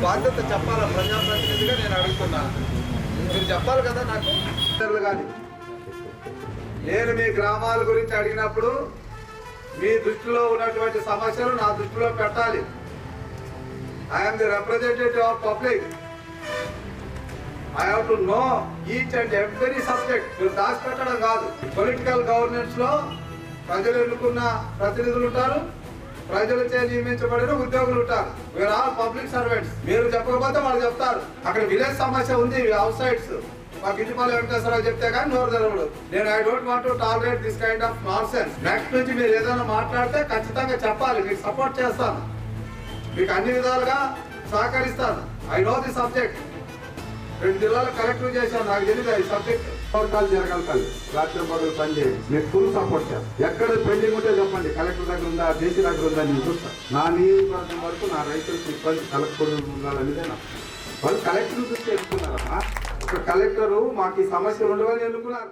బాధ్యత చెప్పాలా ప్రజాప్రతినిధిగా నేను అడుగుతున్నా. మీరు చెప్పాలి కదా నాకు. కానీ నేను మీ గ్రామాల గురించి అడిగినప్పుడు మీ దృష్టిలో ఉన్నటువంటి సమస్యలు నా దృష్టిలో పెట్టాలి. I'm the representative of public. I have to know each and every subject. మీరు దాచిపెట్టడం కాదు. పొలిటికల్ గవర్నెన్స్ లో ప్రజలు ఎన్నుకున్న ప్రతినిధులు ఉంటారు, ప్రజలచే నియమించబడిన ఉద్యోగులు ఉంటారు. We are all public servants. మీరు చెప్పకపోతే వాళ్ళు చెప్తారు. అక్కడ విలేజ్ సమస్య ఉంది, అవుట్ సైడ్స్. మా గిట్టిపల్లి వెంకటేశ్వరరావు చెప్తే కానీ నోరు తెరవడు. నేను I don't want to tolerate this kind of non sense. Next నుంచి మీరు ఏదైనా మాట్లాడితే ఖచ్చితంగా చెప్పాలి. మీకు సపోర్ట్ చేస్తాను, మీకు అన్ని విధాలుగా సహకరిస్తాను. I know the subject. 2 జిల్లాలు కలెక్టర్ చేశాను, నాకు తెలియదు ఈ సబ్జెక్ట్. పథకాలు జరగలుగుతాయి, రాత్రి పగలు పనిచేయండి. మీకు ఫుల్ సపోర్ట్ చేస్తాను. ఎక్కడ పెండింగ్ ఉంటే చెప్పండి, కలెక్టర్ దగ్గర ఉందా, డీసీ దగ్గర ఉందా, నేను చూస్తాను. నా నియోజకవర్గం వరకు నా రైతులకు ఇబ్బంది కలెక్టర్ ఉండాలనేదే వాళ్ళు కలెక్టర్ దృష్టి ఎన్నుకున్నారమ్మా. ఒక కలెక్టరు మాకు ఈ సమస్యలు ఉండవని ఎన్నుకున్నారు.